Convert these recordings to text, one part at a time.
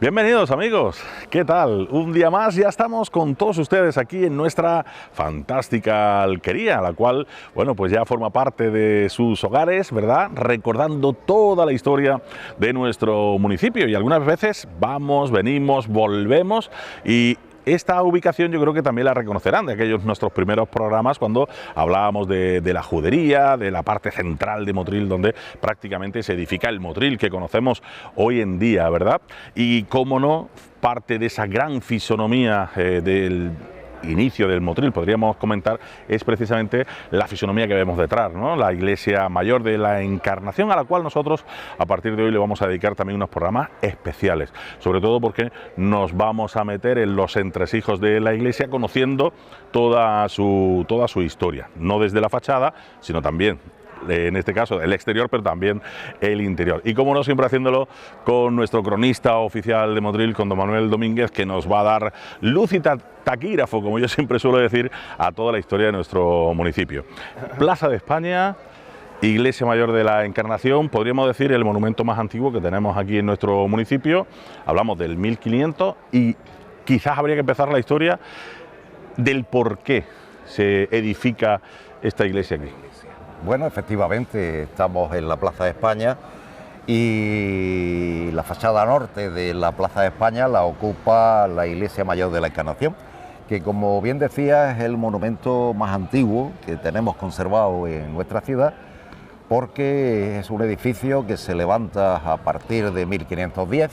Bienvenidos amigos, ¿qué tal? Un día más ya estamos con todos ustedes aquí en nuestra fantástica alquería, la cual, bueno, pues ya forma parte de sus hogares, ¿verdad? Recordando toda la historia de nuestro municipio y algunas veces vamos, venimos, volvemos y esta ubicación yo creo que también la reconocerán de aquellos nuestros primeros programas cuando hablábamos de la judería, de la parte central de Motril donde prácticamente se edifica el Motril que conocemos hoy en día, ¿verdad? Y cómo no, parte de esa gran fisonomía del inicio del Motril, podríamos comentar, es precisamente la fisonomía que vemos detrás, ¿no? La iglesia mayor de la Encarnación, a la cual nosotros a partir de hoy le vamos a dedicar también unos programas especiales, sobre todo porque nos vamos a meter en los entresijos de la iglesia conociendo toda su historia, no desde la fachada, sino también en este caso el exterior, pero también el interior. Y como no, siempre haciéndolo con nuestro cronista oficial de Motril, con don Manuel Domínguez, que nos va a dar luz y taquígrafo, como yo siempre suelo decir, a toda la historia de nuestro municipio. Plaza de España, Iglesia Mayor de la Encarnación, podríamos decir el monumento más antiguo que tenemos aquí en nuestro municipio. Hablamos del 1500 y quizás habría que empezar la historia del por qué se edifica esta iglesia aquí. Bueno, efectivamente, estamos en la Plaza de España y la fachada norte de la Plaza de España la ocupa la Iglesia Mayor de la Encarnación, que como bien decía es el monumento más antiguo que tenemos conservado en nuestra ciudad, porque es un edificio que se levanta a partir de 1510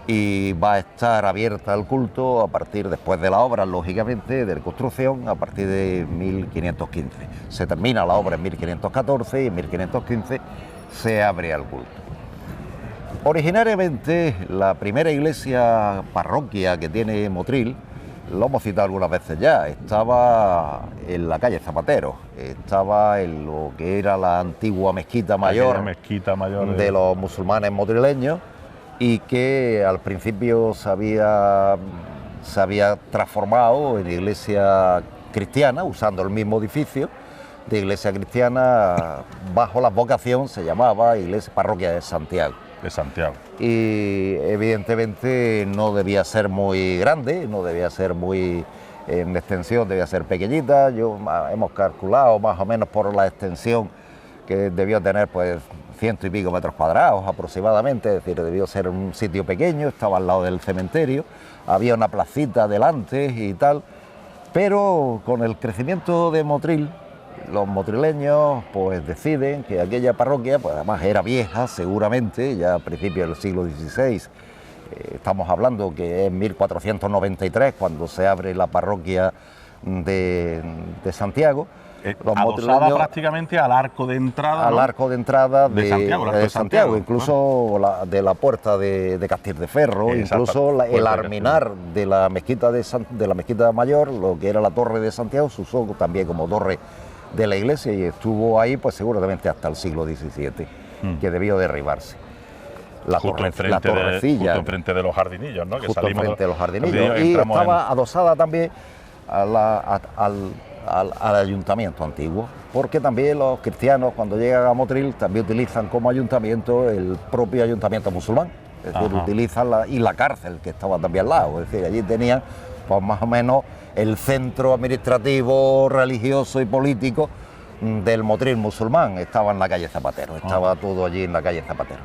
y va a estar abierta al culto a partir, después de la obra, lógicamente, de construcción, a partir de 1515. Se termina la obra en 1514 y en 1515 se abre al culto. Originariamente, la primera iglesia parroquia que tiene Motril, lo hemos citado algunas veces ya, estaba en la calle Zapatero, estaba en lo que era la antigua mezquita mayor de los musulmanes motrileños, y que al principio se había transformado en iglesia cristiana, usando el mismo edificio de iglesia cristiana, bajo la advocación se llamaba Iglesia Parroquia de Santiago. Y evidentemente no debía ser muy grande, no debía ser muy en extensión, debía ser pequeñita. Hemos calculado más o menos por la extensión que debió tener pues 100 y pico metros cuadrados aproximadamente, es decir, debió ser un sitio pequeño, estaba al lado del cementerio, había una placita delante y tal, pero con el crecimiento de Motril, los motrileños pues deciden que aquella parroquia, pues además era vieja seguramente, ya a principios del siglo XVI, estamos hablando que es 1493 cuando se abre la parroquia de Santiago. Adosada prácticamente al arco de entrada, al arco de entrada de Santiago, incluso ¿no? de la puerta de Castil de Ferro, incluso el arminar de la mezquita de la mezquita mayor, lo que era la torre de Santiago, se usó también como torre de la iglesia y estuvo ahí pues seguramente hasta el siglo XVII, que debió derribarse. Justo enfrente de los jardinillos, ¿no? Justo enfrente de los jardinillos. Y estaba adosada también al ayuntamiento antiguo, porque también los cristianos cuando llegan a Motril también utilizan como ayuntamiento el propio ayuntamiento musulmán, es decir, utilizan la cárcel que estaba también al lado, es decir, allí tenían pues más o menos el centro administrativo, religioso y político del Motril musulmán, estaba en la calle Zapatero, estaba todo allí en la calle Zapatero.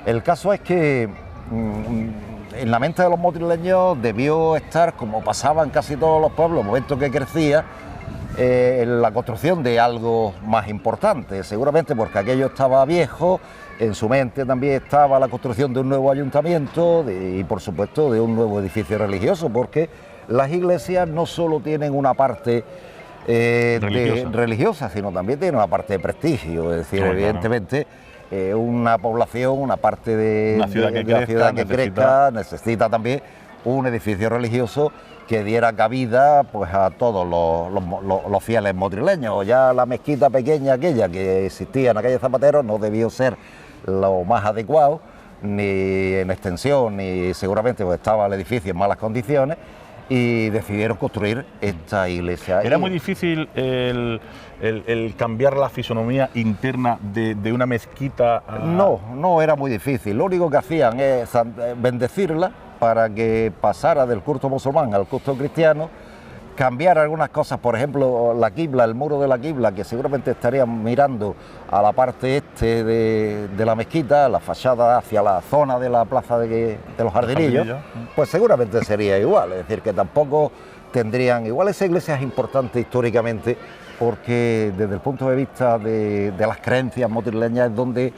El caso es que en la mente de los motrileños debió estar, como pasaba en casi todos los pueblos, el momento que crecía, la construcción de algo más importante, seguramente porque aquello estaba viejo, en su mente también estaba la construcción de un nuevo ayuntamiento y por supuesto de un nuevo edificio religioso, porque las iglesias no solo tienen una parte religiosa, sino también tienen una parte de prestigio, es decir, evidentemente una población, una parte de la ciudad que crezca necesita también un edificio religioso que diera cabida pues a todos los fieles motrileños. Ya la mezquita pequeña aquella que existía en la calle Zapatero no debió ser lo más adecuado, ni en extensión, ni seguramente pues estaba el edificio en malas condiciones, y decidieron construir esta iglesia. ¿Era muy difícil el cambiar la fisonomía interna de una mezquita a...? No era muy difícil. Lo único que hacían es bendecirla para que pasara del culto musulmán al culto cristiano, cambiar algunas cosas, por ejemplo, la quibla, el muro de la quibla, que seguramente estarían mirando a la parte este de la mezquita, la fachada hacia la zona de la plaza de los Jardinillos, pues seguramente sería igual, es decir, que tampoco tendrían... Igual esa iglesia es importante históricamente porque desde el punto de vista de las creencias motrileñas es donde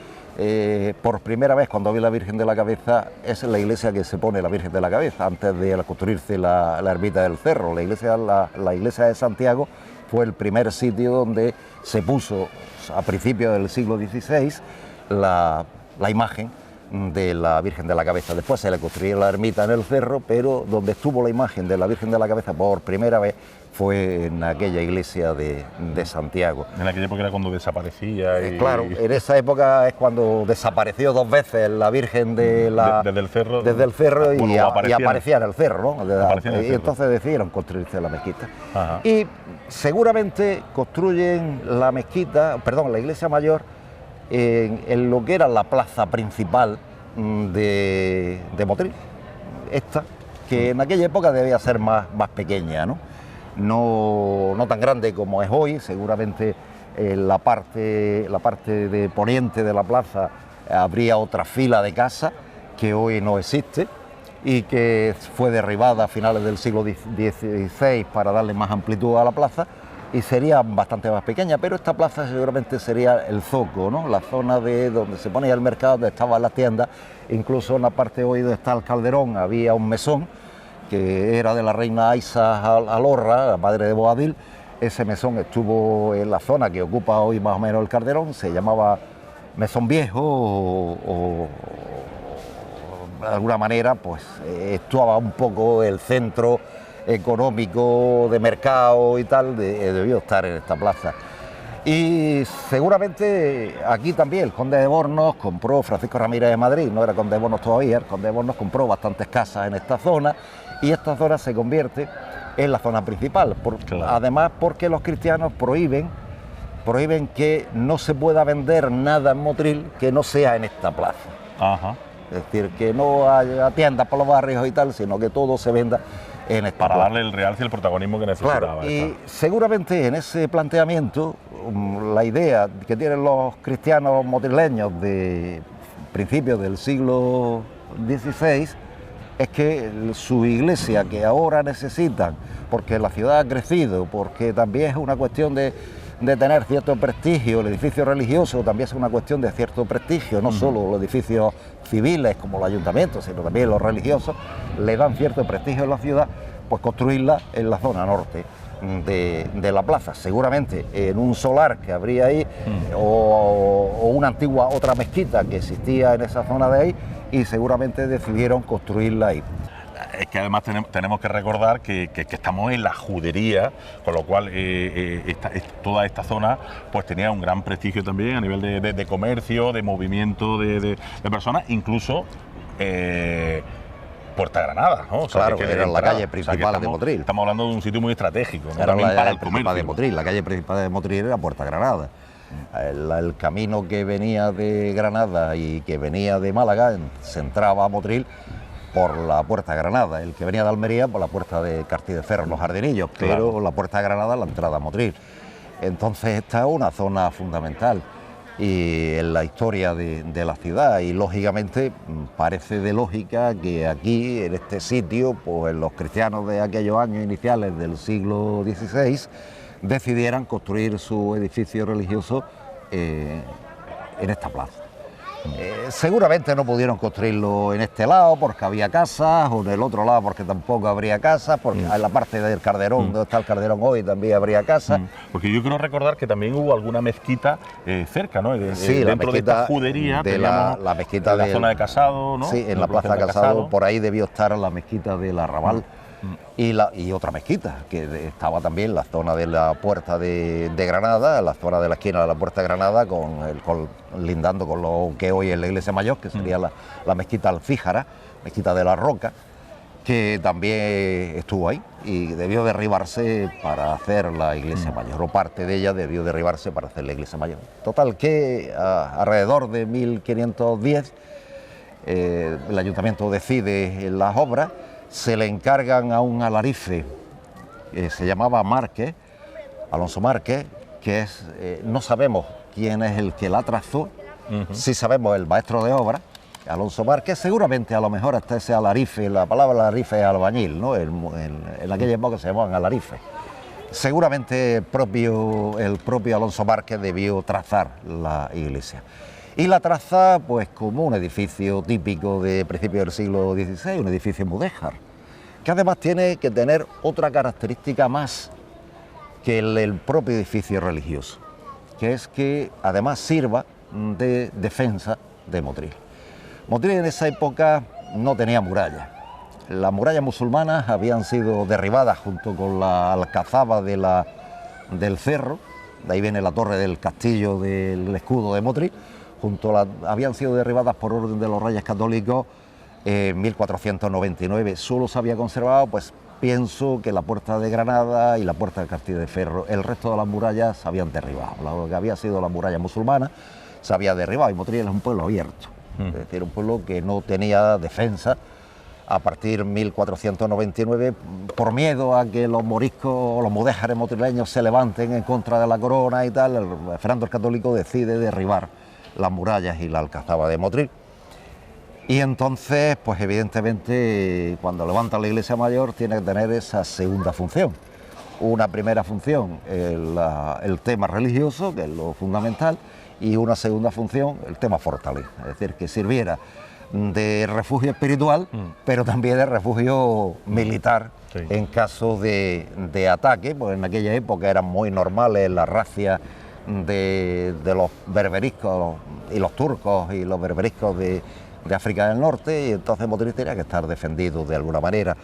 por primera vez, cuando vi la Virgen de la Cabeza, es la iglesia que se pone la Virgen de la Cabeza antes de construirse la ermita del Cerro. La iglesia de Santiago fue el primer sitio donde se puso a principios del siglo XVI la imagen de la Virgen de la Cabeza. Después se le construyó la ermita en el Cerro, pero donde estuvo la imagen de la Virgen de la Cabeza por primera vez fue en aquella iglesia de Santiago. En aquella época era cuando desaparecía. Claro, en esa época es cuando desapareció 2 veces la Virgen desde el Cerro y aparecía en el Cerro, ¿no? Y entonces decidieron construirse la mezquita. Ajá. Y seguramente construyen la iglesia mayor en lo que era la plaza principal de Motril, esta, que en aquella época debía ser más pequeña, ¿no? No tan grande como es hoy. Seguramente la parte de poniente de la plaza habría otra fila de casas que hoy no existe y que fue derribada a finales del siglo XVI para darle más amplitud a la plaza, y sería bastante más pequeña, pero esta plaza seguramente sería el zoco, ¿no? La zona de donde se ponía el mercado, donde estaban las tiendas. Incluso en la parte hoy donde está el Calderón había un mesón que era de la reina Aiza Alorra, la madre de Boabdil. Ese mesón estuvo en la zona que ocupa hoy más o menos el Calderón, se llamaba Mesón Viejo o de alguna manera pues actuaba un poco el centro económico de mercado y tal, debió estar en esta plaza. Y seguramente aquí también el conde de Bornos compró, Francisco Ramírez de Madrid, no era conde de Bornos todavía, el conde de Bornos compró bastantes casas en esta zona y esta zona se convierte en la zona principal. Claro. Además porque los cristianos prohíben que no se pueda vender nada en Motril que no sea en esta plaza. Ajá. Es decir, que no haya tiendas por los barrios y tal, sino que todo se venda en esta para plaza. Darle el realce y el protagonismo que necesitaba. Claro, y seguramente en ese planteamiento la idea que tienen los cristianos motrileños de principios del siglo XVI es que su iglesia, que ahora necesitan, porque la ciudad ha crecido, porque también es una cuestión de tener cierto prestigio, el edificio religioso también es una cuestión de cierto prestigio, no solo los edificios civiles como los ayuntamientos, sino también los religiosos, le dan cierto prestigio a la ciudad, pues construirla en la zona norte de la plaza, seguramente en un solar que habría ahí o una antigua otra mezquita que existía en esa zona de ahí, y seguramente decidieron construirla ahí. Es que además tenemos que recordar que estamos en la judería, con lo cual toda esta zona pues tenía un gran prestigio también a nivel de comercio, de movimiento de personas, incluso Puerta Granada, ¿no? O sea, claro, que era la calle principal de Motril. Estamos hablando de un sitio muy estratégico, ¿no? Era la calle principal de Motril, la calle principal de Motril era Puerta Granada. El camino que venía de Granada y que venía de Málaga se entraba a Motril por la Puerta Granada, el que venía de Almería por la puerta de Cartí de Ferro, los Jardinillos, claro. Pero la Puerta de Granada la entrada a Motril. Entonces esta es una zona fundamental y en la historia de la ciudad, y lógicamente parece de lógica que aquí, en este sitio, pues los cristianos de aquellos años iniciales del siglo XVI decidieran construir su edificio religioso en esta plaza. Seguramente no pudieron construirlo en este lado porque había casas, o en el otro lado porque tampoco habría casas, porque en la parte del Calderón, donde está el Calderón hoy, también habría casas. Porque yo quiero recordar que también hubo alguna mezquita cerca, ¿no? Sí, dentro de esta judería, de la mezquita de la zona de Casado, ¿no? Sí, en la plaza de Casado, por ahí debió estar la mezquita del Arrabal. Y otra mezquita, que estaba también en la zona de la Puerta de Granada, la zona de la esquina de la Puerta de Granada, lindando con lo que hoy es la iglesia mayor, que sería la mezquita Alfíjara, mezquita de la Roca, que también estuvo ahí y debió derribarse para hacer la iglesia mayor, o parte de ella debió derribarse para hacer la iglesia mayor. Total que alrededor de 1510 el ayuntamiento decide las obras, se le encargan a un alarife que se llamaba Márquez, Alonso Márquez, que es, no sabemos quién es el que la trazó, sí sabemos el maestro de obra, Alonso Márquez, seguramente a lo mejor hasta ese alarife, la palabra alarife es albañil, ¿no? En aquella época se llamaban alarife. Seguramente el propio Alonso Márquez debió trazar la iglesia. Y la traza pues como un edificio típico de principios del siglo XVI, un edificio mudéjar, que además tiene que tener otra característica más que el propio edificio religioso, que es que además sirva de defensa de Motril. Motril en esa época no tenía murallas. Las murallas musulmanas habían sido derribadas junto con la alcazaba del cerro, de ahí viene la torre del castillo del escudo de Motril, habían sido derribadas por orden de los Reyes Católicos en 1499. Solo se había conservado, pues pienso que la puerta de Granada y la puerta del Castillo de Ferro. El resto de las murallas se habían derribado. Lo que había sido la muralla musulmana se había derribado y Motril es un pueblo abierto, es decir, un pueblo que no tenía defensa a partir de 1499 por miedo a que los moriscos o los mudéjares motrileños se levanten en contra de la corona y tal. Fernando el Católico decide derribar las murallas y la alcazaba de Motril. Y entonces, pues evidentemente, cuando levanta la iglesia mayor tiene que tener esa segunda función. Una primera función, el tema religioso, que es lo fundamental, y una segunda función, el tema fortaleza, es decir, que sirviera de refugio espiritual, pero también de refugio militar, en caso de ataque, pues en aquella época eran muy normales las racias de los berberiscos y los turcos y los berberiscos de África del Norte, y entonces Motril tenía que estar defendido de alguna manera.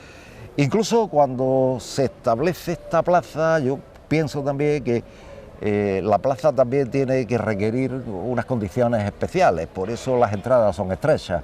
Incluso cuando se establece esta plaza, yo pienso también que la plaza también tiene que requerir unas condiciones especiales, por eso las entradas son estrechas.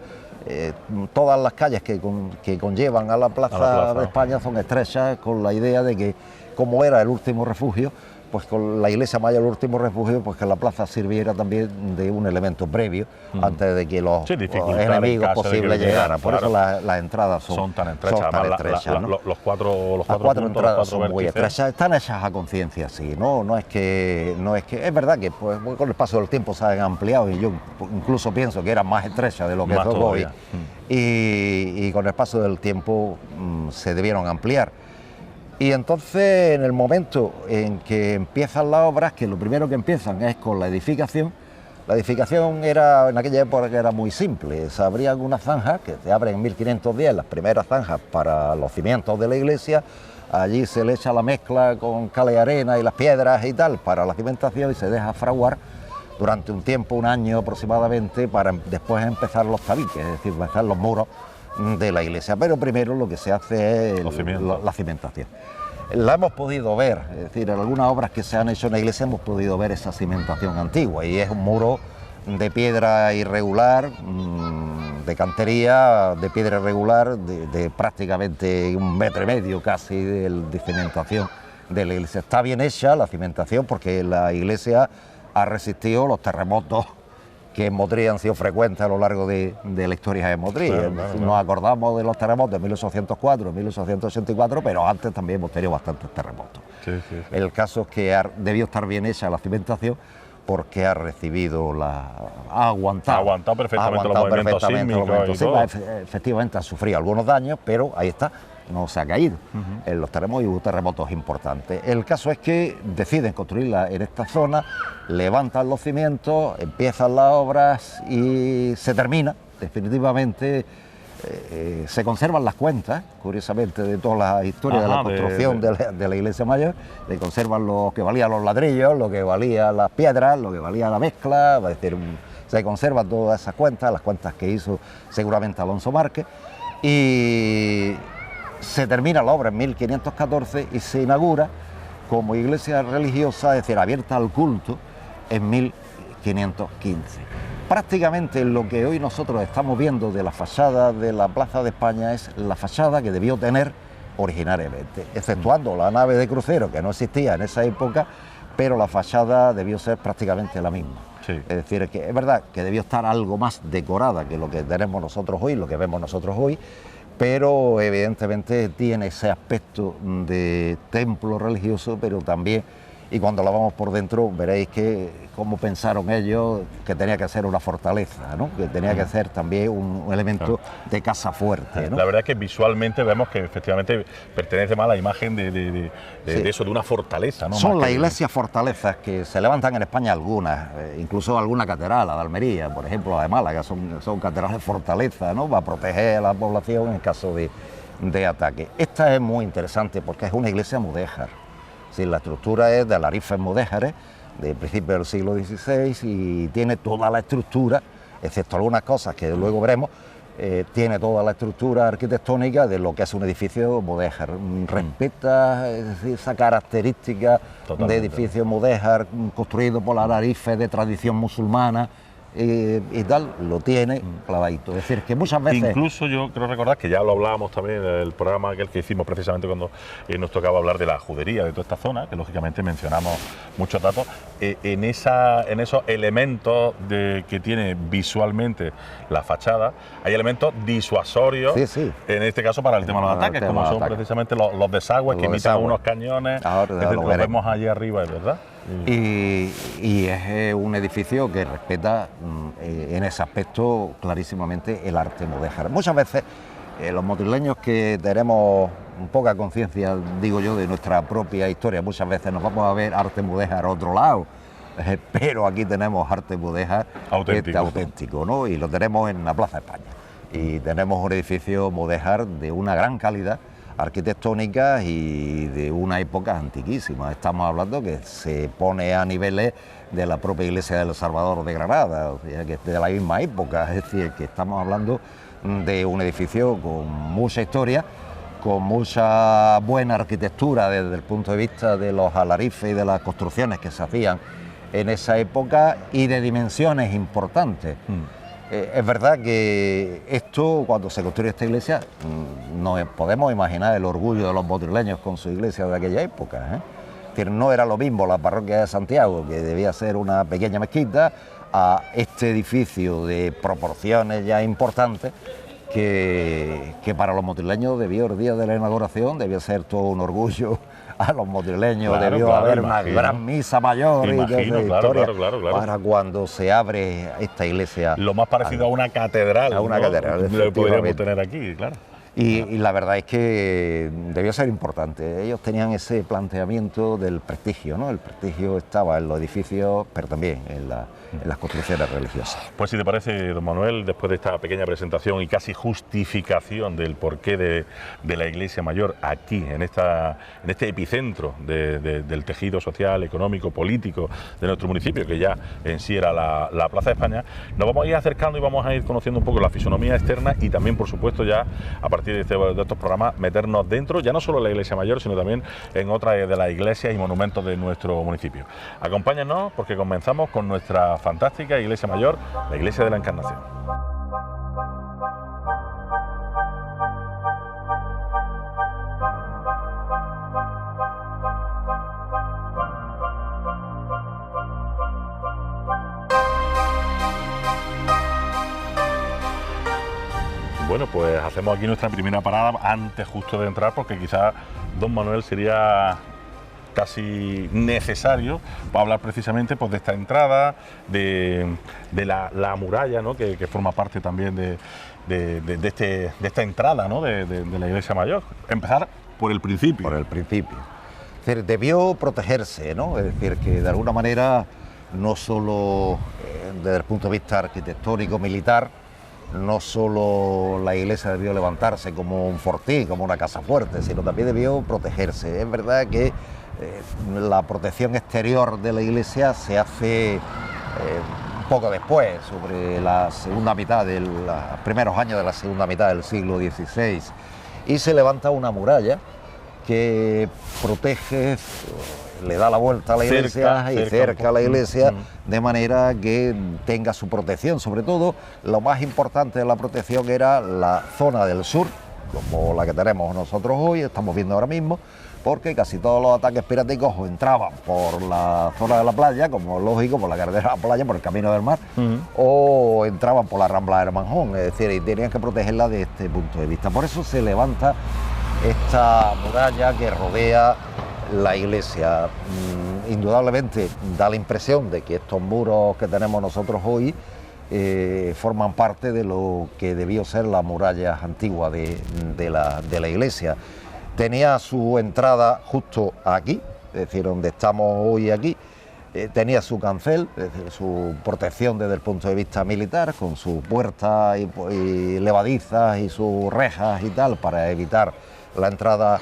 Todas las calles que conllevan a la plaza de España son estrechas, con la idea de que, como era el último refugio, pues con la iglesia mayor, el último refugio, pues que la plaza sirviera también de un elemento previo antes de que los enemigos posibles llegaran. Por eso las entradas son tan estrechas. ¿no? Los cuatro entradas son muy estrechas, están hechas a conciencia, sí, no es que es verdad que pues, con el paso del tiempo se han ampliado, y yo incluso pienso que eran más estrechas de lo que son hoy, y con el paso del tiempo se debieron ampliar. Y entonces, en el momento en que empiezan las obras, que lo primero que empiezan es con la edificación era, en aquella época era muy simple, se abrían unas zanjas, que se abren en 1510, las primeras zanjas para los cimientos de la iglesia, allí se le echa la mezcla con cal y arena y las piedras y tal, para la cimentación, y se deja fraguar durante un tiempo, un año aproximadamente, para después empezar los tabiques, es decir, empezar los muros de la iglesia, pero primero lo que se hace es la cimentación. La hemos podido ver, es decir, en algunas obras que se han hecho en la iglesia hemos podido ver esa cimentación antigua, y es un muro de piedra irregular, de cantería, de piedra irregular, de prácticamente 1,5 metros casi de cimentación de la iglesia. Está bien hecha la cimentación porque la iglesia ha resistido los terremotos que en Motril han sido frecuentes a lo largo de la historia de Motril. Claro. Nos acordamos de los terremotos de 1804, 1884, pero antes también hemos tenido bastantes terremotos. El caso es que debió estar bien hecha la cimentación, porque ha aguantado perfectamente los movimientos sísmicos. Efectivamente ha sufrido algunos daños, pero ahí está, no se ha caído en los terremotos, y hubo terremotos importantes. El caso es que deciden construirla en esta zona, levantan los cimientos, empiezan las obras y se termina definitivamente. Se conservan las cuentas, curiosamente, de todas las historias de la construcción de la iglesia mayor. Se conservan lo que valían los ladrillos, lo que valían las piedras, lo que valía la mezcla, es decir, se conservan todas esas cuentas, las cuentas que hizo seguramente Alonso Márquez, y se termina la obra en 1514 y se inaugura como iglesia religiosa, es decir, abierta al culto, en 1515. Prácticamente lo que hoy nosotros estamos viendo de la fachada de la Plaza de España es la fachada que debió tener originariamente, exceptuando la nave de crucero, que no existía en esa época, pero la fachada debió ser prácticamente la misma. Sí. Es decir, que es verdad que debió estar algo más decorada que lo que tenemos nosotros hoy, lo que vemos nosotros hoy, pero evidentemente tiene ese aspecto de templo religioso, pero también, y cuando la vamos por dentro veréis que cómo pensaron ellos que tenía que ser una fortaleza, ¿no? Que tenía que ser también un elemento de casa fuerte, ¿no? La verdad es que visualmente vemos que efectivamente pertenece más a la imagen de eso, de una fortaleza, ¿no? Son las iglesias fortalezas que se levantan en España algunas, incluso alguna catedral, la de Almería, por ejemplo, la de Málaga, son catedrales fortaleza, ¿no? Para proteger a la población en caso de ataque. Esta es muy interesante porque es una iglesia mudéjar. Sí, la estructura es de alarifes mudéjares de principios del siglo XVI y tiene toda la estructura, excepto algunas cosas que luego veremos, tiene toda la estructura arquitectónica de lo que es un edificio mudéjar. Respeta, es decir, esa característica de edificio mudéjar construido por alarifes de tradición musulmana. Y tal, lo tiene clavadito. Es decir, que muchas veces... Incluso yo creo recordar que ya lo hablábamos también en el programa aquel que hicimos precisamente cuando nos tocaba hablar de la judería de toda esta zona, que lógicamente mencionamos muchos datos, en esos elementos que tiene visualmente la fachada, hay elementos disuasorios, en este caso para el tema de los ataques, como son precisamente los desagües que imitan unos cañones, lo vemos allí arriba, es verdad. Y es un edificio que respeta en ese aspecto clarísimamente el arte mudéjar. Muchas veces los motrileños que tenemos poca conciencia, digo yo, de nuestra propia historia, muchas veces nos vamos a ver arte mudéjar a otro lado, pero aquí tenemos arte mudéjar auténtico, ¿no? Y lo tenemos en la Plaza de España. Y tenemos un edificio mudéjar de una gran calidad arquitectónicas y de una época antiquísima. Estamos hablando que se pone a niveles de la propia iglesia del Salvador de Granada, o sea, que es de la misma época, es decir, que estamos hablando de un edificio con mucha historia, con mucha buena arquitectura desde el punto de vista de los alarifes y de las construcciones que se hacían en esa época y de dimensiones importantes. Es verdad que esto, cuando se construyó esta iglesia, nos podemos imaginar el orgullo de los motrileños con su iglesia de aquella época, ¿eh? Es decir, no era lo mismo la parroquia de Santiago, que debía ser una pequeña mezquita, a este edificio de proporciones ya importantes, que para los motrileños debió, el día de la inauguración, debió ser todo un orgullo. A los motrileños debió haber una gran misa mayor para cuando se abre esta iglesia. Lo más parecido a una catedral. A una catedral, lo podríamos tener aquí, claro. Y la verdad es que debió ser importante. Ellos tenían ese planteamiento del prestigio, ¿no? El prestigio estaba en los edificios, pero también en las construcciones religiosas. Pues si te parece, don Manuel, después de esta pequeña presentación y casi justificación del porqué de la Iglesia Mayor aquí, en este epicentro del tejido social, económico, político de nuestro municipio, que ya en sí era la Plaza de España, nos vamos a ir acercando y vamos a ir conociendo un poco la fisonomía externa y también, por supuesto, ya a partir de estos programas, meternos dentro, ya no solo en la Iglesia Mayor, sino también en otras de las iglesias y monumentos de nuestro municipio. Acompáñanos porque comenzamos con nuestra fantástica Iglesia Mayor, la Iglesia de la Encarnación. Bueno, pues hacemos aquí nuestra primera parada antes justo de entrar, porque quizás don Manuel sería casi necesario para hablar precisamente pues, de esta entrada, de la muralla, ¿no? que forma parte también de esta entrada, ¿no? de la Iglesia Mayor. Empezar por el principio. Por el principio. Es decir, debió protegerse, ¿no? Es decir, que de alguna manera, no solo desde el punto de vista arquitectónico, militar, no solo la iglesia debió levantarse como un fortín, como una casa fuerte, sino también debió protegerse. Es verdad que la protección exterior de la iglesia se hace un poco después, sobre la segunda mitad, los primeros años de la segunda mitad del siglo XVI, y se levanta una muralla que protege, le da la vuelta a la iglesia y cerca a la iglesia, de manera que tenga su protección. Sobre todo, lo más importante de la protección era la zona del sur, como la que tenemos nosotros hoy, estamos viendo ahora mismo, porque casi todos los ataques piráticos entraban por la zona de la playa, como es lógico, por la carretera de la playa, por el camino del mar, o entraban por la rambla del Manjón, es decir, y tenían que protegerla de este punto de vista. Por eso se levanta esta muralla que rodea la iglesia. Indudablemente da la impresión de que estos muros que tenemos nosotros hoy forman parte de lo que debió ser la muralla antigua de la iglesia. Tenía su entrada justo aquí, es decir, donde estamos hoy aquí, tenía su cancel, es decir, su protección desde el punto de vista militar, con sus puertas y levadizas y sus rejas y tal, para evitar la entrada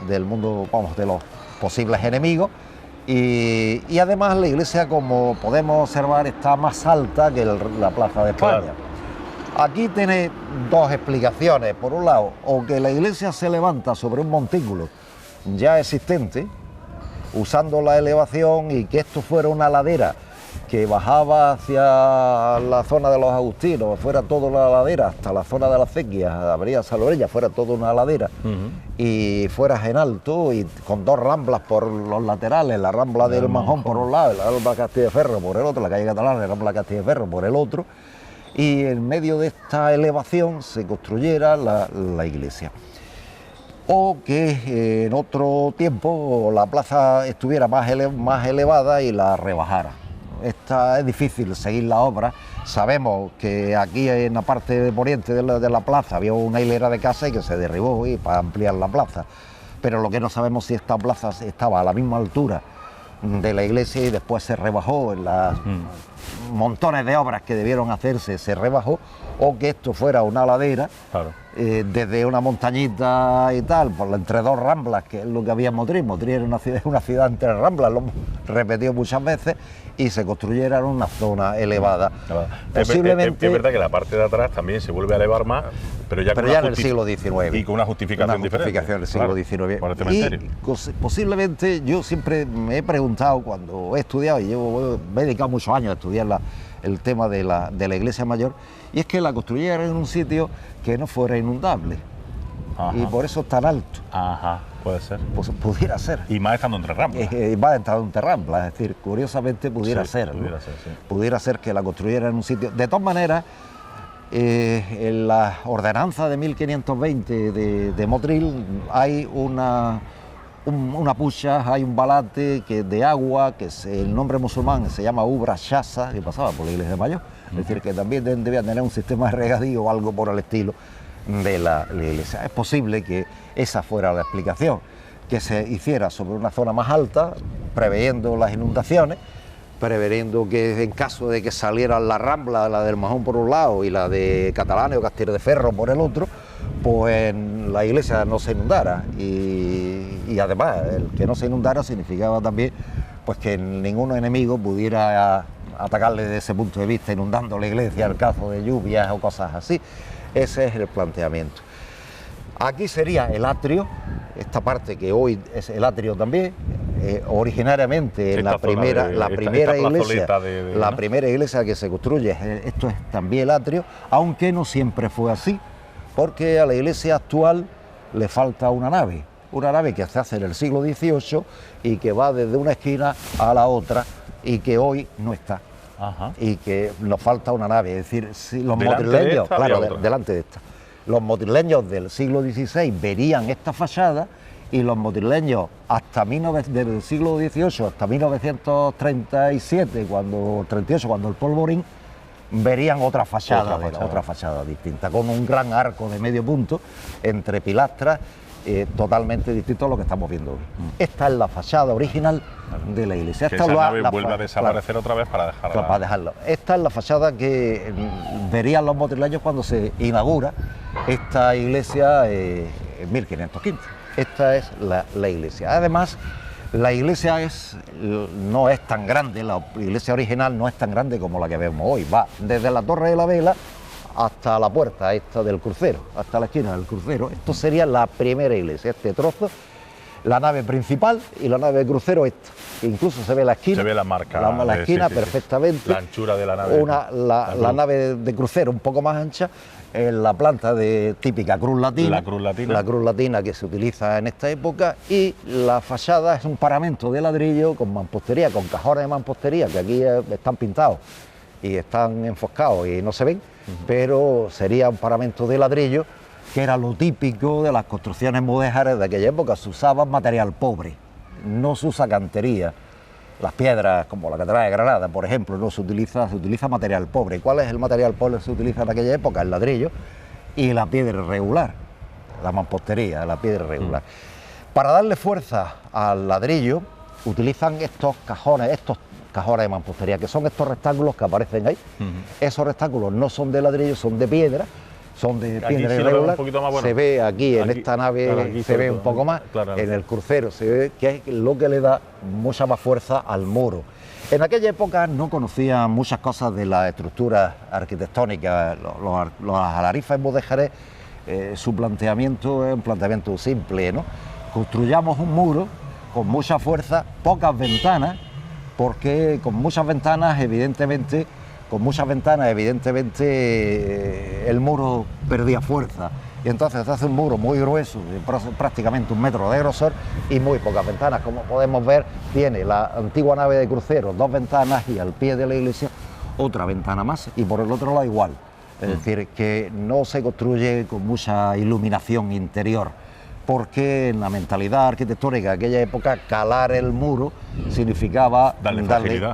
del mundo, vamos, de los posibles enemigos. Y además la iglesia, como podemos observar, está más alta que la Plaza de España. Claro. Aquí tiene dos explicaciones. Por un lado, o que la iglesia se levanta sobre un montículo ya existente, usando la elevación, y que esto fuera una ladera que bajaba hacia la zona de los agustinos, fuera toda la ladera hasta la zona de las acequias, Avenida Salorella, fuera toda una ladera, y fueras en alto y con dos ramblas por los laterales, la rambla del Manjón por un lado, la rambla Castilleferro por el otro, la calle Catalana, la rambla Castilleferro por el otro, y en medio de esta elevación se construyera la iglesia. O que en otro tiempo la plaza estuviera más elevada y la rebajara. Es difícil seguir la obra. Sabemos que aquí en la parte de poniente de la plaza había una hilera de casas y que se derribó para ampliar la plaza. Pero lo que no sabemos es si esta plaza estaba a la misma altura de la iglesia y después se rebajó en las montones de obras que debieron hacerse, se rebajó, o que esto fuera una ladera, claro, desde una montañita y tal, por entre dos ramblas, que es lo que había en Motril. Motril era una ciudad entre ramblas, lo hemos repetido muchas veces, y se construyera en una zona elevada. Claro. Posiblemente, es verdad que la parte de atrás también se vuelve a elevar más, pero ya en el siglo XIX. Y con una justificación diferente. Una justificación del siglo XIX. Por el cementerio. Y posiblemente, yo siempre me he preguntado, cuando he estudiado, y me he dedicado muchos años a estudiar el tema de la iglesia mayor, y es que la construyeron en un sitio que no fuera inundable. Ajá. Y por eso es tan alto. Ajá, puede ser. Pues pudiera ser. Y más estando entre ramblas. Más estando entre ramblas, es decir, curiosamente pudiera ser. Pudiera ser, sí. Pudiera ser que la construyeran en un sitio. De todas maneras, en la ordenanza de 1520 de Motril hay una pucha, hay un balate de agua, que el nombre musulmán se llama Ubra Shasa, que pasaba por la iglesia mayor. Es decir, que también debía tener un sistema de regadío o algo por el estilo de la iglesia. Es posible que esa fuera la explicación, que se hiciera sobre una zona más alta, preveyendo las inundaciones, preveyendo que en caso de que salieran la rambla, la del Manjón por un lado y la de Catalana o Castilleferro por el otro, pues la iglesia no se inundara. Y además, el que no se inundara significaba también pues que ningún enemigo pudiera atacarle desde ese punto de vista, inundando la iglesia en caso de lluvias o cosas así. Ese es el planteamiento. Aquí sería el atrio, esta parte que hoy es el atrio también. Originariamente la primera iglesia que se construye, esto es también el atrio, aunque no siempre fue así, porque a la iglesia actual le falta una nave que se hace en el siglo XVIII y que va desde una esquina a la otra y que hoy no está. Ajá. Y que nos falta una nave, es decir, si los motrileños, delante de esta, los motrileños del siglo XVI verían esta fachada, y los motrileños desde el siglo XVIII hasta 1937, cuando el polvorín, verían otra fachada distinta, con un gran arco de medio punto entre pilastras, totalmente distinto a lo que estamos viendo hoy. Esta es la fachada original de la iglesia. Esa nave vuelve a desaparecer otra vez para dejarla. Esta es la fachada que verían los motrileños cuando se inaugura esta iglesia en 1515. Esta es la iglesia. Además, la iglesia no es tan grande, la iglesia original no es tan grande como la que vemos hoy. Va desde la Torre de la Vela hasta la puerta esta del crucero, hasta la esquina del crucero. Esto sería la primera iglesia, este trozo, la nave principal y la nave de crucero esta, que incluso se ve la esquina. Se ve la marca. La esquina perfectamente. La anchura de la nave. La nave de crucero un poco más ancha, en la planta de típica cruz latina. La cruz latina. La cruz latina que se utiliza en esta época, y la fachada es un paramento de ladrillo con mampostería, con cajones de mampostería que aquí están pintados y están enfoscados y no se ven, pero sería un paramento de ladrillo, que era lo típico de las construcciones mudéjares de aquella época. Se usaba material pobre, no se usa cantería. Las piedras, como la Catedral de Granada, por ejemplo, no se utiliza material pobre. ¿Cuál es el material pobre que se utiliza en aquella época? El ladrillo y la piedra irregular, la mampostería, la piedra irregular. Para darle fuerza al ladrillo, utilizan estos cajones de mampostería, que son estos rectángulos que aparecen ahí. Esos rectángulos no son de ladrillo, son de piedra. Son de piedra irregular. Se ve aquí en esta nave, claro, se ve un poco más, en el crucero se ve que es lo que le da mucha más fuerza al muro. En aquella época no conocían muchas cosas de la estructura arquitectónica. Los alarifes mudéjares, su planteamiento es un planteamiento simple, ¿no? Construyamos un muro con mucha fuerza, pocas ventanas, porque con muchas ventanas evidentemente el muro perdía fuerza, y entonces se hace un muro muy grueso, de prácticamente 1 metro de grosor y muy pocas ventanas. Como podemos ver, tiene la antigua nave de crucero 2 ventanas y al pie de la iglesia otra ventana más, y por el otro lado igual. Es decir, que no se construye con mucha iluminación interior, porque en la mentalidad arquitectónica de aquella época calar el muro significaba darle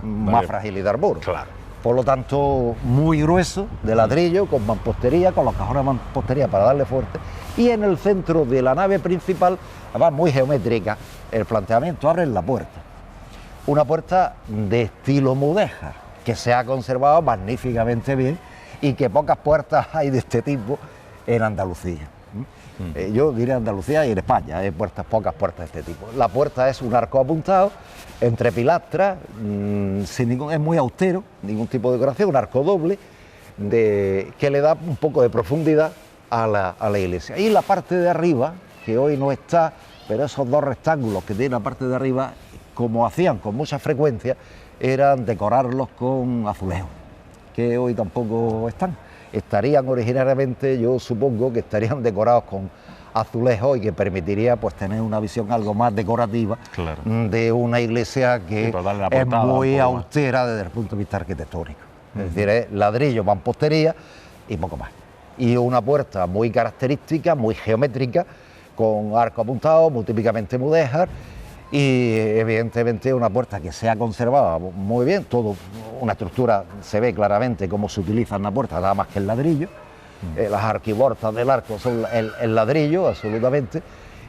más fragilidad al muro. Claro. Por lo tanto, muy grueso, de ladrillo, con mampostería, con los cajones de mampostería para darle fuerte. Y en el centro de la nave principal, además muy geométrica, el planteamiento abre la puerta. Una puerta de estilo mudéjar, que se ha conservado magníficamente bien, y que pocas puertas hay de este tipo en Andalucía. Yo diré Andalucía y en España hay pocas puertas de este tipo. La puerta es un arco apuntado entre pilastras, es muy austero, ningún tipo de decoración, un arco doble que le da un poco de profundidad a la iglesia. Y la parte de arriba, que hoy no está, pero esos 2 rectángulos que tiene la parte de arriba, como hacían con mucha frecuencia, eran decorarlos con azulejos, que hoy tampoco están. Estarían originariamente, yo supongo que estarían decorados con azulejos, y que permitiría pues tener una visión algo más decorativa, claro, de una iglesia que es muy austera desde el punto de vista arquitectónico. Es decir, es ladrillo, mampostería y poco más. Y una puerta muy característica, muy geométrica, con arco apuntado, muy típicamente mudéjar, y evidentemente una puerta que se ha conservado muy bien, todo una estructura, se ve claramente cómo se utiliza en la puerta, nada más que el ladrillo. Las arquivoltas del arco son el ladrillo, absolutamente,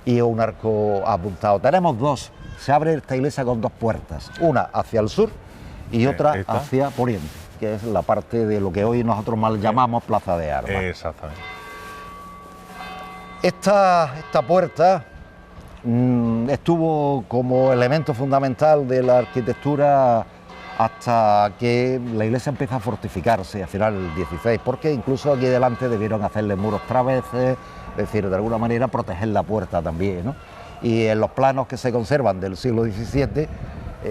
y un arco apuntado. Tenemos 2, se abre esta iglesia con 2 puertas, una hacia el sur y otra hacia poniente, que es la parte de lo que hoy nosotros mal llamamos Plaza de Armas. Exactamente. Esta puerta estuvo como elemento fundamental de la arquitectura hasta que la iglesia empieza a fortificarse a final del XVI, porque incluso aquí delante debieron hacerle muros traveses, es decir, de alguna manera proteger la puerta también, ¿no? Y en los planos que se conservan del siglo XVII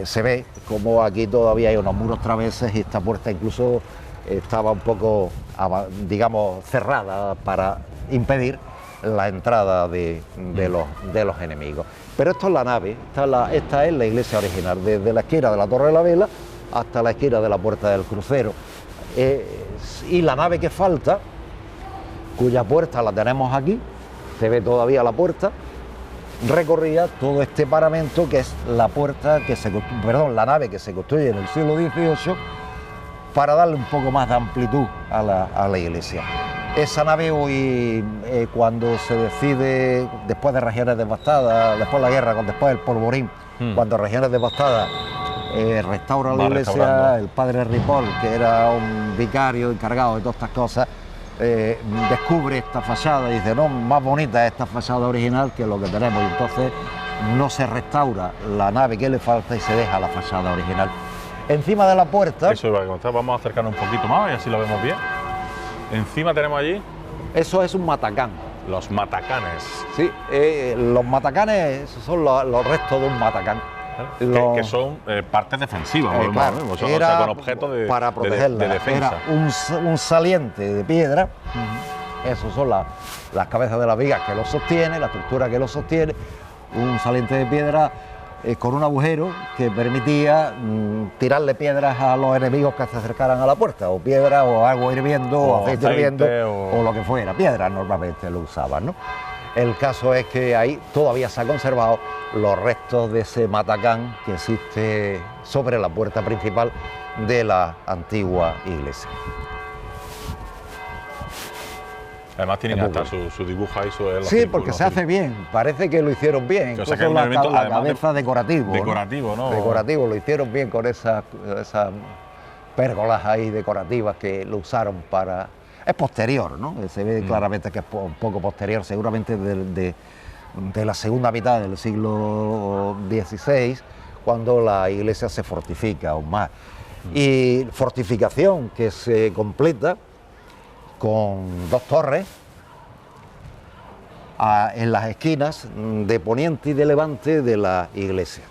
se ve como aquí todavía hay unos muros traveses, y esta puerta incluso estaba un poco, digamos, cerrada para impedir la entrada de los enemigos. Pero esto es la nave, esta es la iglesia original, desde la esquina de la Torre de la Vela hasta la esquina de la Puerta del Crucero. Y la nave que falta, cuya puerta la tenemos aquí, se ve todavía la puerta, recorría todo este paramento, que es la nave que se construye en el siglo XVIII para darle un poco más de amplitud a la iglesia. Esa nave hoy, cuando se decide, después de regiones devastadas, después de la guerra, después del polvorín, cuando regiones devastadas restaura la iglesia, el padre Ripoll, que era un vicario encargado de todas estas cosas, descubre esta fachada y dice, no, más bonita es esta fachada original que lo que tenemos, y entonces no se restaura la nave que le falta y se deja la fachada original. Encima de la puerta... Eso iba a contar, vamos a acercarnos un poquito más y así lo vemos bien. Encima tenemos allí... Eso es un matacán. Los matacanes. Sí, los matacanes son los restos de un matacán. Que son partes defensivas, claro, ¿no? O sea, con objetos para protegerla, de defensa. Era un saliente de piedra. Esas son las cabezas de las vigas que lo sostiene, la estructura que lo sostiene. Un saliente de piedra con un agujero que permitía tirarle piedras a los enemigos que se acercaran a la puerta, o piedras, o agua hirviendo, o aceite hirviendo, o lo que fuera. Piedras normalmente lo usaban, ¿no? El caso es que ahí todavía se han conservado los restos de ese matacán que existe sobre la puerta principal de la antigua iglesia. Además tienen hasta su dibujo ahí. Sí, porque se hace bien, parece que lo hicieron bien. O sea, que la cabeza decorativo. Decorativo, ¿no? Decorativo, lo hicieron bien con esas pérgolas ahí decorativas que lo usaron para... Es posterior, ¿no? Se ve claramente que es un poco posterior, seguramente de la segunda mitad del siglo XVI, cuando la iglesia se fortifica aún más. Y fortificación que se completa con dos torres en las esquinas de poniente y de levante de la iglesia.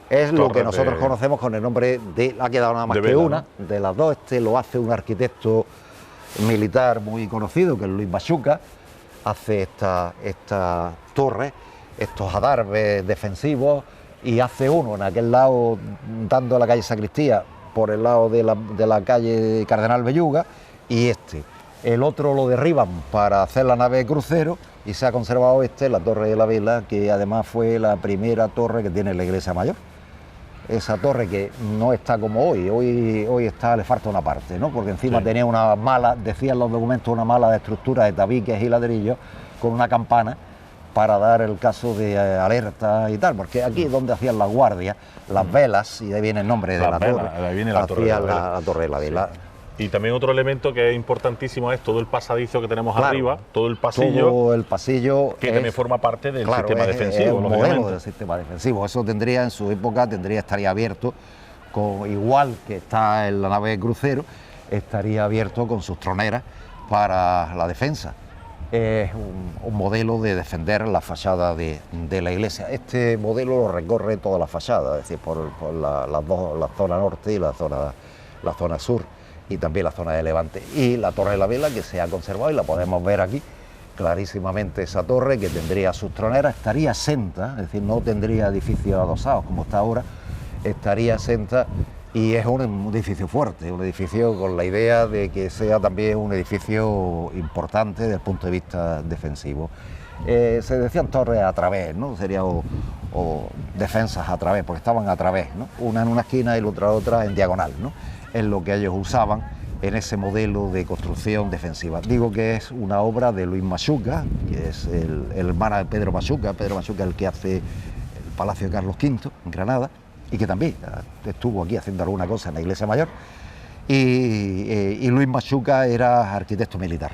Es lo que nosotros conocemos con el nombre de... Ha quedado nada más que una, ¿no? De las dos. Lo hace un arquitecto militar muy conocido, que es Luis Machuca. Hace esta torre, estos adarves defensivos, y hace uno en aquel lado, dando a la calle Sacristía, por el lado de la calle Cardenal Belluga, y el otro lo derriban para hacer la nave de crucero, y se ha conservado la Torre de la Vela, que además fue la primera torre que tiene la iglesia mayor. Esa torre que no está como hoy está, le falta una parte, ¿no? Porque encima tenía una mala, decían los documentos, una mala de estructura de tabiques y ladrillos, con una campana para dar el caso de alerta y tal, porque aquí es donde hacían las guardias, las velas, y de ahí viene el nombre de la torre, de ahí viene la Torre de la Vela. Y también otro elemento que es importantísimo es todo el pasadizo que tenemos arriba, todo el pasillo. Todo el pasillo que también forma parte del sistema defensivo. Es un modelo del sistema defensivo. Eso tendría, en su época, estaría abierto, igual que está en la nave de crucero, estaría abierto con sus troneras para la defensa. Es un modelo de defender la fachada de la iglesia. Este modelo lo recorre toda la fachada, es decir, por la zona norte y la zona sur, y también la zona de Levante. Y la Torre de la Vela, que se ha conservado y la podemos ver aquí clarísimamente, esa torre que tendría sus troneras, estaría exenta, es decir, no tendría edificios adosados como está ahora, estaría exenta, y es un edificio fuerte, un edificio con la idea de que sea también un edificio importante desde el punto de vista defensivo. Se decían torres a través, ¿no? Sería o defensas a través, porque estaban a través, ¿no? Una en una esquina y la otra en diagonal, ¿no? Es lo que ellos usaban en ese modelo de construcción defensiva. Digo que es una obra de Luis Machuca, que es el hermano de Pedro Machuca el que hace el Palacio de Carlos V en Granada, y que también estuvo aquí haciendo alguna cosa en la iglesia mayor, y Luis Machuca era arquitecto militar,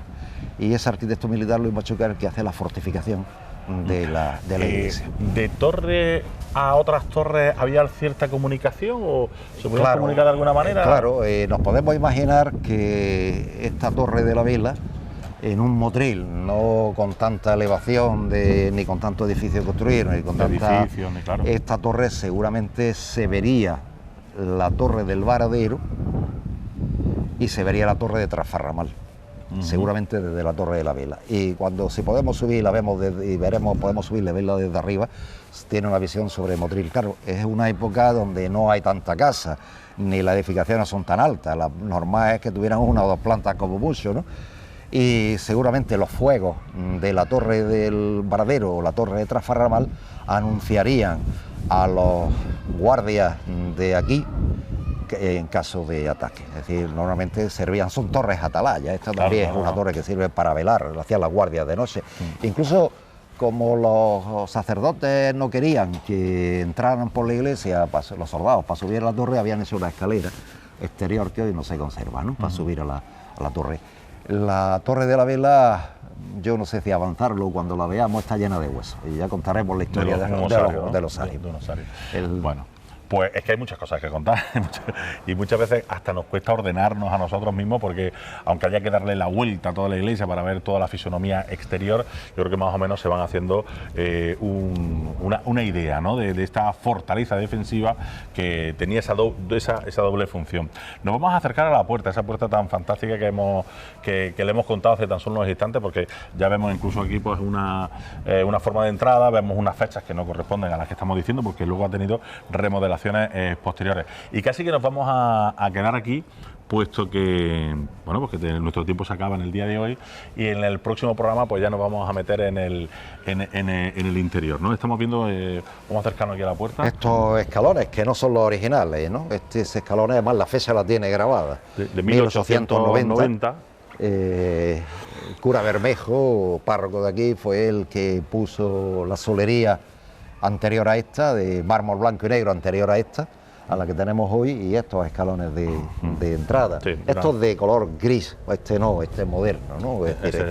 y ese arquitecto militar, Luis Machuca, es el que hace la fortificación de la iglesia. ¿De torre a otras torres había cierta comunicación o se podía comunicar de alguna manera? Claro, nos podemos imaginar que esta Torre de la Vela, en un motril, no con tanta elevación ni con tanto edificio construido, ni con tanta... claro. Esta torre seguramente se vería la torre del Varadero y se vería la torre de Trasfarramal. Seguramente desde la Torre de la Vela, y cuando si podemos subir la vemos podemos subirla y verla desde arriba, tiene una visión sobre Motril. Claro, es una época donde no hay tanta casa, ni las edificaciones son tan altas, la normal es que tuvieran una o dos plantas como mucho, ¿no? Y seguramente los fuegos de la Torre del Varadero o la Torre de Trasfarramal anunciarían a los guardias de aquí en caso de ataque. Es decir, normalmente son torres atalayas. Esta también es una torre que sirve para velar, hacían las guardias de noche. Incluso, como los sacerdotes no querían que entraran por la iglesia, los soldados, para subir a la torre, habían hecho una escalera exterior que hoy no se conserva, ¿no? Para subir a la torre. La Torre de la Vela, yo no sé si avanzarlo, cuando la veamos está llena de huesos, y ya contaremos la historia de los ánimos. Bueno, Pues es que hay muchas cosas que contar y muchas veces hasta nos cuesta ordenarnos a nosotros mismos, porque aunque haya que darle la vuelta a toda la iglesia para ver toda la fisonomía exterior, yo creo que más o menos se van haciendo una idea, ¿no?, de esta fortaleza defensiva que tenía esa doble función. Nos vamos a acercar a la puerta, esa puerta tan fantástica que le hemos contado hace tan solo unos instantes, porque ya vemos incluso aquí pues una forma de entrada, vemos unas fechas que no corresponden a las que estamos diciendo, porque luego ha tenido remodelaciones posteriores. Y casi que nos vamos a quedar aquí, puesto que, bueno, pues que nuestro tiempo se acaba en el día de hoy, y en el próximo programa pues ya nos vamos a meter en el interior, ¿no? Estamos viendo, vamos a acercarnos aquí a la puerta. Estos escalones, que no son los originales, ¿no? Estos escalones, además, la fecha la tiene grabada. De 1890. El cura Bermejo, párroco de aquí, fue el que puso la solería anterior a esta, de mármol blanco y negro anterior a esta, a la que tenemos hoy, y estos escalones de entrada. Sí, estos de color gris, este no, este es moderno, ¿no? Es decir,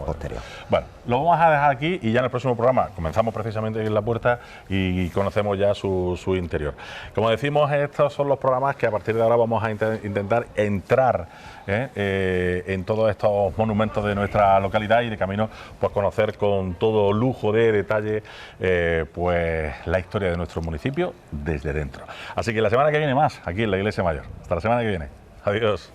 posterior. Bueno, lo vamos a dejar aquí y ya en el próximo programa comenzamos precisamente en la puerta y conocemos ya su interior. Como decimos, estos son los programas que a partir de ahora vamos a intentar entrar en todos estos monumentos de nuestra localidad y de camino pues conocer con todo lujo de detalle pues la historia de nuestro municipio desde dentro. Así que la semana que viene más, aquí en la Iglesia Mayor. Hasta la semana que viene. Adiós.